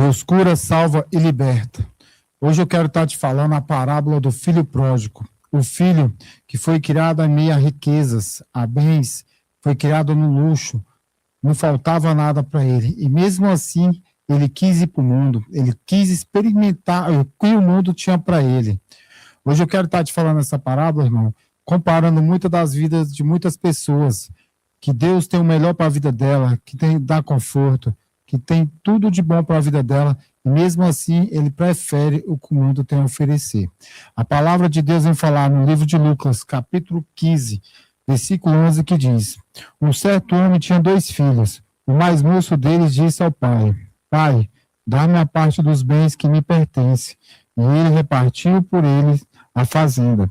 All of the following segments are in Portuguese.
Deus cura, salva e liberta. Hoje eu quero estar te falando a parábola do filho pródigo. O filho que foi criado em meio a riquezas, a bens, foi criado no luxo, não faltava nada para ele. E mesmo assim, ele quis ir para o mundo, ele quis experimentar o que o mundo tinha para ele. Hoje eu quero estar te falando essa parábola, irmão, comparando muitas das vidas de muitas pessoas, que Deus tem o melhor para a vida dela, que dá conforto, que tem tudo de bom para a vida dela, e mesmo assim ele prefere o que o mundo tem a oferecer. A palavra de Deus vem falar no livro de Lucas, capítulo 15, versículo 11, que diz: um certo homem tinha 2 filhos. O mais moço deles disse ao pai: Pai, dá-me a parte dos bens que me pertence. E ele repartiu por eles a fazenda.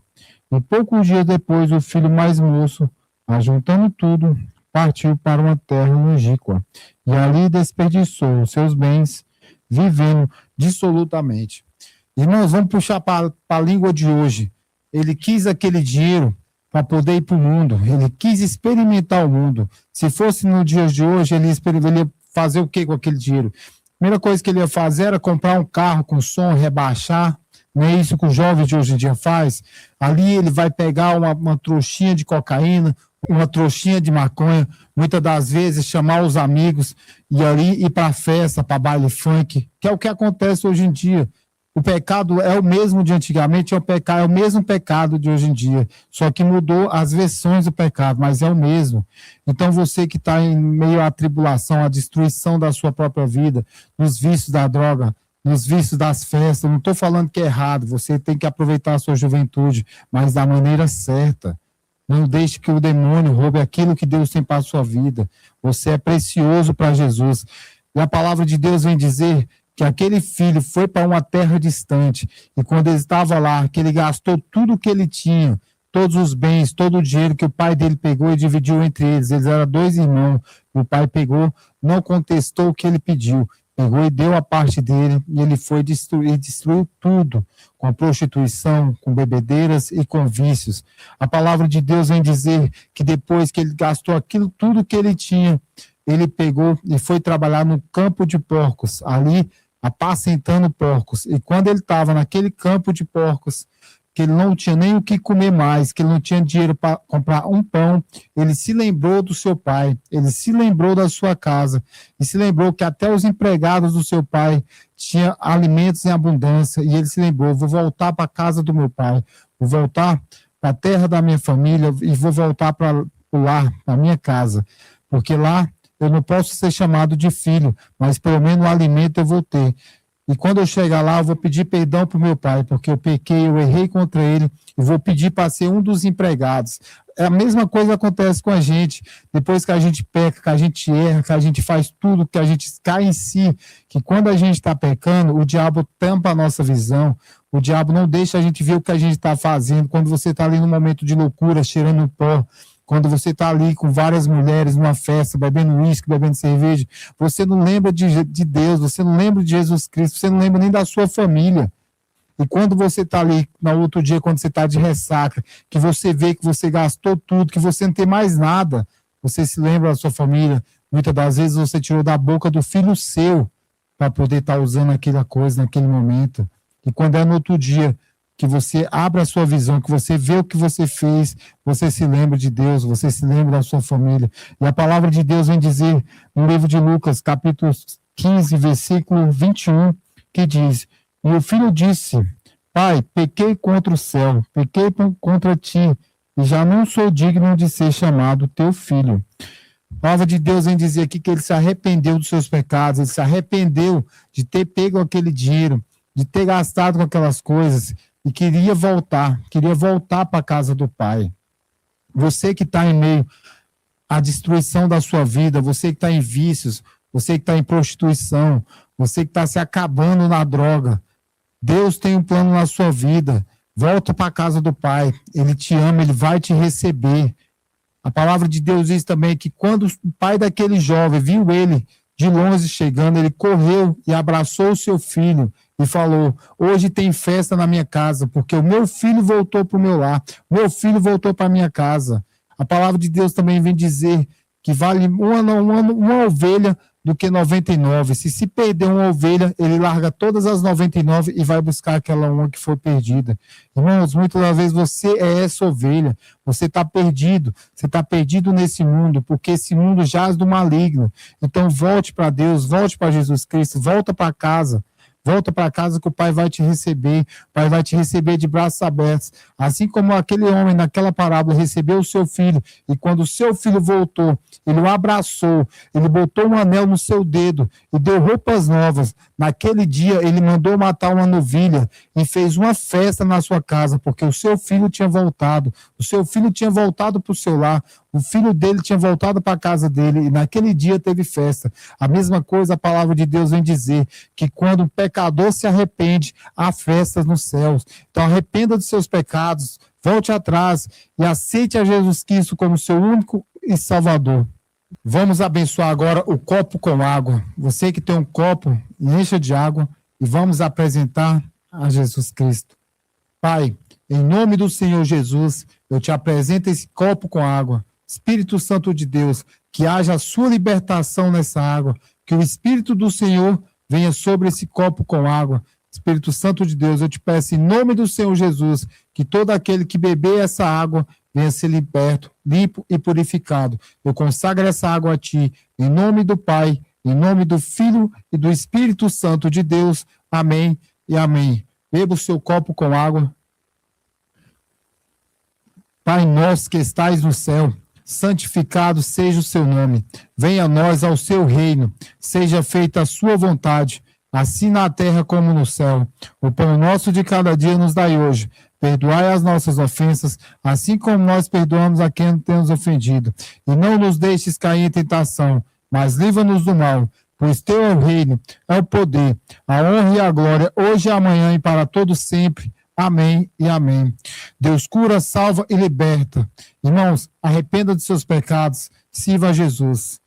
E poucos dias depois, o filho mais moço, ajuntando tudo, partiu para uma terra longínqua, e ali desperdiçou os seus bens, vivendo dissolutamente. Irmãos, vamos puxar para a língua de hoje. Ele quis aquele dinheiro para poder ir para o mundo, ele quis experimentar o mundo. Se fosse no dia de hoje, ele ia fazer o que com aquele dinheiro? A primeira coisa que ele ia fazer era comprar um carro com som, rebaixar. Não é isso que o jovem de hoje em dia faz? Ali ele vai pegar uma trouxinha de cocaína, uma trouxinha de maconha, muitas das vezes chamar os amigos e ali ir para a festa, para baile funk, que é o que acontece hoje em dia. O pecado é o mesmo de antigamente, é o mesmo pecado de hoje em dia, só que mudou as versões do pecado, mas é o mesmo. Então você que está em meio à tribulação, à destruição da sua própria vida, nos vícios da droga, nos vícios das festas, não estou falando que é errado, você tem que aproveitar a sua juventude, mas da maneira certa. Não deixe que o demônio roube aquilo que Deus tem para a sua vida. Você é precioso para Jesus. E a palavra de Deus vem dizer que aquele filho foi para uma terra distante, e quando ele estava lá, que ele gastou tudo o que ele tinha, todos os bens, todo o dinheiro que o pai dele pegou e dividiu entre eles. Eles eram 2 irmãos, o pai pegou, não contestou o que ele pediu, pegou e deu a parte dele, e ele foi destruiu tudo, com prostituição, com bebedeiras e com vícios. A palavra de Deus vem dizer que depois que ele gastou aquilo tudo que ele tinha, ele pegou e foi trabalhar no campo de porcos, ali apacentando porcos. E quando ele estava naquele campo de porcos, que ele não tinha nem o que comer mais, que ele não tinha dinheiro para comprar um pão, ele se lembrou do seu pai, ele se lembrou da sua casa, e se lembrou que até os empregados do seu pai tinham alimentos em abundância, e ele se lembrou: vou voltar para a casa do meu pai, vou voltar para a terra da minha família, e vou voltar para o lar, para a minha casa, porque lá eu não posso ser chamado de filho, mas pelo menos o alimento eu vou ter. E quando eu chegar lá, eu vou pedir perdão para o meu pai, porque eu pequei, eu errei contra ele, e vou pedir para ser um dos empregados. A mesma coisa acontece com a gente, depois que a gente peca, que a gente erra, que a gente faz tudo, que a gente cai em si, que quando a gente está pecando, o diabo tampa a nossa visão, o diabo não deixa a gente ver o que a gente está fazendo. Quando você está ali no momento de loucura, cheirando pó, quando você está ali com várias mulheres numa festa, bebendo uísque, bebendo cerveja, você não lembra de Deus, você não lembra de Jesus Cristo, você não lembra nem da sua família. E quando você está ali, no outro dia, quando você está de ressaca, que você vê que você gastou tudo, que você não tem mais nada, você se lembra da sua família. Muitas das vezes você tirou da boca do filho seu para poder estar usando aquela coisa naquele momento. E quando é no outro dia que você abre a sua visão, que você vê o que você fez, você se lembra de Deus, você se lembra da sua família. E a palavra de Deus vem dizer no livro de Lucas, capítulo 15, versículo 21, que diz: e o filho disse: Pai, pequei contra o céu, pequei contra ti, e já não sou digno de ser chamado teu filho. A palavra de Deus vem dizer aqui que ele se arrependeu dos seus pecados, ele se arrependeu de ter pego aquele dinheiro, de ter gastado com aquelas coisas, e queria voltar para a casa do Pai. Você que está em meio à destruição da sua vida, você que está em vícios, você que está em prostituição, você que está se acabando na droga, Deus tem um plano na sua vida. Volta para a casa do Pai, Ele te ama, Ele vai te receber. A palavra de Deus diz também que quando o pai daquele jovem viu ele de longe chegando, ele correu e abraçou o seu filho e falou: hoje tem festa na minha casa, porque o meu filho voltou para o meu lar, meu filho voltou para a minha casa. A palavra de Deus também vem dizer que vale uma ovelha do que 99. Se perder uma ovelha, ele larga todas as 99 e vai buscar aquela uma que foi perdida. Irmãos, muitas das vezes você é essa ovelha, você está perdido nesse mundo, porque esse mundo jaz do maligno. Então volte para Deus, volte para Jesus Cristo, volta para casa. Volta para casa que o Pai vai te receber. O Pai vai te receber de braços abertos. Assim como aquele homem naquela parábola recebeu o seu filho, e quando o seu filho voltou, ele o abraçou, ele botou um anel no seu dedo e deu roupas novas. Naquele dia, ele mandou matar uma novilha e fez uma festa na sua casa, porque o seu filho tinha voltado. O seu filho tinha voltado para o seu lar. O filho dele tinha voltado para a casa dele e naquele dia teve festa. A mesma coisa a palavra de Deus vem dizer, que quando o pecador se arrepende, há festas nos céus. Então arrependa dos seus pecados, volte atrás e aceite a Jesus Cristo como seu único e salvador. Vamos abençoar agora o copo com água. Você que tem um copo, encha de água e vamos apresentar a Jesus Cristo. Pai, em nome do Senhor Jesus, eu te apresento esse copo com água. Espírito Santo de Deus, que haja a sua libertação nessa água, que o Espírito do Senhor venha sobre esse copo com água. Espírito Santo de Deus, eu te peço em nome do Senhor Jesus, que todo aquele que beber essa água venha ser liberto, limpo e purificado. Eu consagro essa água a ti, em nome do Pai, em nome do Filho e do Espírito Santo de Deus. Amém e amém. Beba o seu copo com água. Pai nosso que estais no céu, santificado seja o seu nome. Venha a nós ao seu reino. Seja feita a sua vontade, assim na terra como no céu. O pão nosso de cada dia nos dai hoje. Perdoai as nossas ofensas, assim como nós perdoamos a quem temos ofendido. E não nos deixes cair em tentação, mas livra-nos do mal. Pois teu é o reino, é o poder, a honra e a glória, hoje e amanhã e para todos sempre. Amém e amém. Deus cura, salva e liberta. Irmãos, arrependa dos seus pecados, sirva a Jesus.